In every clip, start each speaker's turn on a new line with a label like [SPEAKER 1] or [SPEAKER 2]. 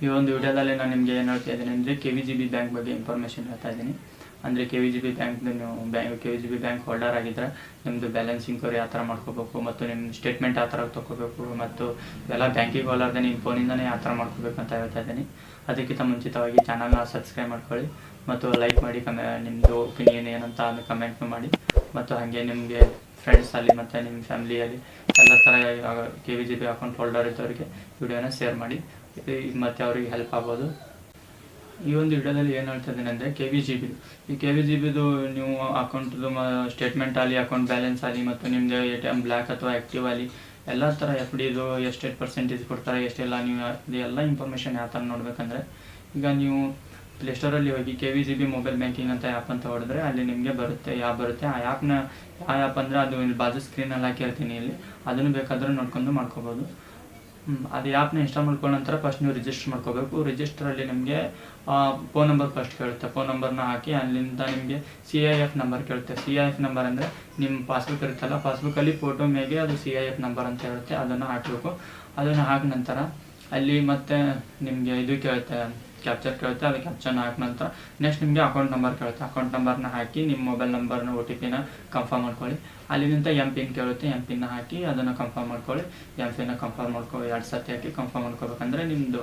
[SPEAKER 1] ಈ ಒಂದು ವಿಡಿಯೋದಲ್ಲಿ ನಾನು ನಿಮಗೆ ಏನು ಹೇಳ್ತಾ ಇದ್ದೀನಿ ಅಂದರೆ KVGB ಬ್ಯಾಂಕ್ ಬಗ್ಗೆ ಇನ್ಫಾರ್ಮೇಷನ್ ಹೇಳ್ತಾ ಇದ್ದೀನಿ. ಅಂದರೆ KVGB ಬ್ಯಾಂಕ್ದು ನೀವು KVGB ಬ್ಯಾಂಕ್ ಹೋಲ್ಡರ್ ಆಗಿದ್ದರೆ ನಿಮ್ಮದು ಬ್ಯಾಲೆನ್ಸ್ ಇನ್ಕ್ವೈರಿ ಯಾವ ಥರ ಮಾಡ್ಕೋಬೇಕು ಮತ್ತು ನಿಮ್ಮ ಸ್ಟೇಟ್ಮೆಂಟ್ ಯಾವ ಥರ ತೊಗೋಬೇಕು ಮತ್ತು ಎಲ್ಲ ಬ್ಯಾಂಕಿಗೆ ಹೋಲಾರ್ದೆ ನಿಮ್ಮ ಫೋನಿಂದನೇ ಯಾವ ಥರ ಮಾಡ್ಕೋಬೇಕು ಅಂತ ಹೇಳ್ತಾ ಇದ್ದೀನಿ. ಅದಕ್ಕಿಂತ ಮುಂಚಿತವಾಗಿ ಚಾನಲ್ನ ಸಬ್ಸ್ಕ್ರೈಬ್ ಮಾಡ್ಕೊಳ್ಳಿ ಮತ್ತು ಲೈಕ್ ಮಾಡಿ, ನಿಮ್ಮದು ಒಪಿನಿಯನ್ ಏನಂತ ಅದು ಕಮೆಂಟ್ ಮಾಡಿ ಮತ್ತು ಹಾಗೆ ನಿಮಗೆ ಫ್ರೆಂಡ್ಸಲ್ಲಿ ಮತ್ತು ನಿಮ್ಮ ಫ್ಯಾಮಿಲಿಯಲ್ಲಿ ಎಲ್ಲ ಥರ KVGB ಅಕೌಂಟ್ ಹೋಲ್ಡರ್ ಇದ್ದವರಿಗೆ ವಿಡಿಯೋನ ಶೇರ್ ಮಾಡಿ ಮತ್ತು ಅವರಿಗೆ ಹೆಲ್ಪ್ ಆಗ್ಬೋದು. ಈ ಒಂದು ವಿಡಿಯೋದಲ್ಲಿ ಏನು ಹೇಳ್ತಾ ಇದ್ದೀನಿ ಅಂದರೆ ಈ KVGBದು ನೀವು ಅಕೌಂಟ್ದು ಸ್ಟೇಟ್ಮೆಂಟ್ ಆಗಲಿ, ಅಕೌಂಟ್ ಬ್ಯಾಲೆನ್ಸ್ ಆಗಲಿ ಮತ್ತು ನಿಮ್ಮದು ATM ಬ್ಲ್ಯಾಕ್ ಅಥವಾ ಆ್ಯಕ್ಟಿವ್ ಆಗಲಿ ಎಲ್ಲ ಥರ FDದು ಎಷ್ಟು ಪರ್ಸೆಂಟೇಜ್ ಕೊಡ್ತಾರೆ ಎಷ್ಟೆಲ್ಲ ನೀವು ಇದೆಲ್ಲ ಇನ್ಫಾರ್ಮೇಷನ್ ಯಾವ ಥರ ನೋಡಬೇಕಂದ್ರೆ, ಈಗ ನೀವು ಪ್ಲೇಸ್ಟೋರಲ್ಲಿ ಹೋಗಿ KVGB ಮೊಬೈಲ್ ಬ್ಯಾಂಕಿಂಗ್ ಅಂತ ಆ್ಯಪ್ ಅಂತ ಹೊಡೆದ್ರೆ ಅಲ್ಲಿ ನಿಮಗೆ ಬರುತ್ತೆ ಆ ಆ್ಯಪ್ನ ಯಾವ ಆ್ಯಪ್ ಅಂದರೆ ಅದು ಇಲ್ಲಿ ಬಾಜು ಸ್ಕ್ರೀನಲ್ಲಿ ಹಾಕಿರ್ತೀನಿ, ಇಲ್ಲಿ ಅದನ್ನು ಬೇಕಾದರೂ ನೋಡ್ಕೊಂಡು ಮಾಡ್ಕೋಬೋದು. ಅದು ಆ್ಯಪ್ನ ಇನ್ಸ್ಟಾಲ್ ಮಾಡ್ಕೊಂಡ ನಂತರ ಫಸ್ಟ್ ನೀವು ರಿಜಿಸ್ಟರ್ ಮಾಡ್ಕೋಬೇಕು. ರಿಜಿಸ್ಟರಲ್ಲಿ ನಿಮಗೆ ಫೋನ್ ನಂಬರ್ ಫಸ್ಟ್ ಕೇಳುತ್ತೆ. ಫೋನ್ ನಂಬರ್ನ ಹಾಕಿ ಅಲ್ಲಿಂದ ನಿಮಗೆ CIF ನಂಬರ್ ಕೇಳುತ್ತೆ. CIF ನಂಬರ್ ಅಂದರೆ ನಿಮ್ಮ ಪಾಸ್ಬುಕ್ ಇರುತ್ತಲ್ಲ, ಪಾಸ್ಬುಕ್ಕಲ್ಲಿ ಫೋಟೋ ಮೇಗೆ ಅದು CIF ನಂಬರ್ ಅಂತ ಹೇಳುತ್ತೆ, ಅದನ್ನು ಹಾಕಬೇಕು. ಅದನ್ನು ಹಾಕಿದ ನಂತರ ಅಲ್ಲಿ ಮತ್ತೆ ನಿಮಗೆ ಇದು ಕೇಳುತ್ತೆ, ಕ್ಯಾಪ್ಚರ್ ಕೇಳುತ್ತೆ. ಅದು ಕ್ಯಾಪ್ಚರ್ನ ಹಾಕಿದ ನಂತರ ನೆಕ್ಸ್ಟ್ ನಿಮಗೆ ಅಕೌಂಟ್ ನಂಬರ್ ಕೇಳುತ್ತೆ. ಅಕೌಂಟ್ ನಂಬರ್ನ ಹಾಕಿ ನಿಮ್ಮ ಮೊಬೈಲ್ ನಂಬರ್ನ OTPನ ಕನ್ಫರ್ಮ್ ಮಾಡ್ಕೊಳ್ಳಿ. ಅಲ್ಲಿಂದ MPIN ಕೇಳುತ್ತೆ, MPIN ಹಾಕಿ ಅದನ್ನು ಕನ್ಫರ್ಮ್ ಮಾಡ್ಕೊಳ್ಳಿ. MPIN ಕನ್ಫರ್ಮ್ ಮಾಡ್ಕೊಳ್ಳಿ, 2 ಸರ್ತಿ ಹಾಕಿ ಕನ್ಫರ್ಮ್ ಮಾಡ್ಕೋಬೇಕಂದ್ರೆ ನಿಮ್ಮದು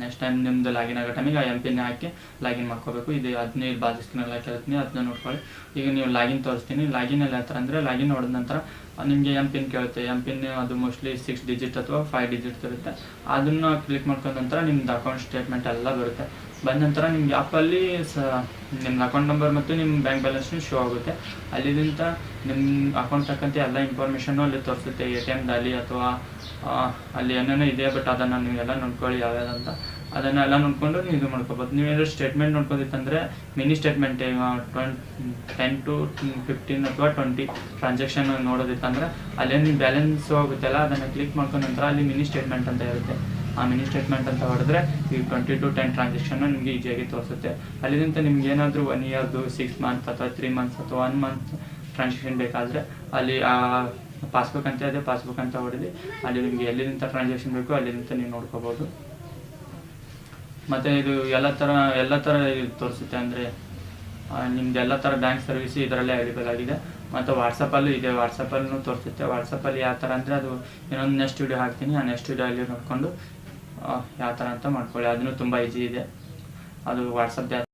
[SPEAKER 1] ನೆಕ್ಸ್ಟ್ ಟೈಮ್ ನಿಮ್ಮದು ಲಾಗಿನ್ ಆಗೋ ಟೈಮಿಗೆ ಆ MPIN ಹಾಕಿ ಲಾಗಿನ್ ಮಾಡ್ಕೋಬೇಕು. ಇದು 15 ಬಾಜು ಸ್ಕ್ರೀನಲ್ಲಿ ಹಾಕಿರ್ತೀನಿ, ಅದನ್ನ ನೋಡ್ಕೊಳ್ಳಿ. ಈಗ ನೀವು ಲಾಗಿನ್ ತೋರಿಸ್ತೀನಿ. ಲಾಗಿನಲ್ಲಿ ಯಾವ ಥರ ಅಂದರೆ, ಲಾಗಿನ್ ಹೊಡೆದ ನಂತರ ನಿಮಗೆ MPIN ಕೇಳುತ್ತೆ. MPIN ಅದು ಮೋಸ್ಟ್ಲಿ 6 ಡಿಜಿಟ್ ಅಥವಾ 5 ಡಿಜಿಟ್ ಇರುತ್ತೆ. ಅದನ್ನು ಕ್ಲಿಕ್ ಮಾಡ್ಕೊಂಡ ನಂತರ ನಿಮ್ಮದು ಅಕೌಂಟ್ ಸ್ಟೇಟ್ಮೆಂಟ್ ಎಲ್ಲ ಬರುತ್ತೆ. ಬಂದ ನಂತರ ನಿಮಗೆ ಆ್ಯಪಲ್ಲಿ ನಿಮ್ಮ ಅಕೌಂಟ್ ನಂಬರ್ ಮತ್ತು ನಿಮ್ಮ ಬ್ಯಾಂಕ್ ಬ್ಯಾಲೆನ್ಸ್ನು ಶೋ ಆಗುತ್ತೆ. ಅಲ್ಲಿಂದ ನಿಮ್ಮ ಅಕೌಂಟ್ ತಕ್ಕಂತೆ ಎಲ್ಲ ಇನ್ಫಾರ್ಮೇಷನ್ನು ಅಲ್ಲಿ ತೋರಿಸುತ್ತೆ, ATMದಲ್ಲಿ ಅಥವಾ ಅಲ್ಲಿ ಏನೇನೋ ಇದೆ. ಬಟ್ ಅದನ್ನು ನೀವೆಲ್ಲ ನೋಡ್ಕೊಳ್ಳಿ ಯಾವ್ಯಾವುದಂತ, ಅದನ್ನೆಲ್ಲ ನೋಡ್ಕೊಂಡು ನೀವು ಇದು ಮಾಡ್ಕೋಬೋದು. ನೀವೇನಾದ್ರು ಸ್ಟೇಟ್ಮೆಂಟ್ ನೋಡ್ಕೋದಿತ್ತಂದರೆ ಮಿನಿ ಸ್ಟೇಟ್ಮೆಂಟ್ 10 to 15 ಅಥವಾ 20 ಟ್ರಾನ್ಸಾಕ್ಷನ್ ನೋಡೋದಿತ್ತಂದರೆ ಅಲ್ಲೇನು ನಿಮ್ಮ ಬ್ಯಾಲೆನ್ಸ್ ಹೋಗುತ್ತಲ್ಲ, ಅದನ್ನು ಕ್ಲಿಕ್ ಮಾಡ್ಕೊಂಡ ನಂತರ ಅಲ್ಲಿ ಮಿನಿ ಸ್ಟೇಟ್ಮೆಂಟ್ ಅಂತ ಇರುತ್ತೆ. ಆ ಮಿನಿ ಸ್ಟೇಟ್ಮೆಂಟ್ ಅಂತ ಹೊಡೆದ್ರೆ ಈ 20 to 10 ಟ್ರಾನ್ಸಾಕ್ಷನ್ನ ನಿಮಗೆ ಈಸಿಯಾಗಿ ತೋರಿಸುತ್ತೆ. ಅಲ್ಲಿಂದ ನಿಮ್ಗೆ ಏನಾದರೂ 1 ಇಯರ್ದು 6 ಮಂತ್ ಅಥವಾ 3 ಮಂತ್ಸ್ ಅಥವಾ 1 ಮಂತ್ ಟ್ರಾನ್ಸಾಕ್ಷನ್ ಬೇಕಾದರೆ ಅಲ್ಲಿ ಪಾಸ್ಬುಕ್ ಅಂತ ಇದೆ, ಪಾಸ್ಬುಕ್ ಅಂತ ಹೊಡೆದು ಅಲ್ಲಿ ನಿಮಗೆ ಎಲ್ಲಿಂದ ಟ್ರಾನ್ಸಾಕ್ಷನ್ ಬೇಕು ಅಲ್ಲಿಂದ ನೀವು ನೋಡ್ಕೋಬೋದು. ಮತ್ತು ಇದು ಎಲ್ಲ ಥರ ಇದು ತೋರಿಸುತ್ತೆ. ಅಂದರೆ ನಿಮ್ದು ಎಲ್ಲ ಥರ ಬ್ಯಾಂಕ್ ಸರ್ವಿಸ್ ಇದರಲ್ಲೇ ಅವೈಲೇಬಲ್ ಆಗಿದೆ. ಮತ್ತು ವಾಟ್ಸಪ್ಪಲ್ಲೂ ಇದೆ, ವಾಟ್ಸಪ್ಪಲ್ಲೂ ತೋರಿಸುತ್ತೆ. ವಾಟ್ಸಪ್ಪಲ್ಲಿ ಯಾವ ಥರ ಅಂದರೆ ಅದು ಇನ್ನೊಂದು ನೆಕ್ಸ್ಟ್ ವಿಡಿಯೋ ಹಾಕ್ತೀನಿ, ಆ ನೆಕ್ಸ್ಟ್ ವಿಡಿಯೋಲ್ಲಿ ನೋಡಿಕೊಂಡು ಯಾವ ಥರ ಅಂತ ಮಾಡ್ಕೊಳ್ಳಿ. ಅದನ್ನು ತುಂಬ ಈಸಿ ಇದೆ. ಅದು ವಾಟ್ಸಪ್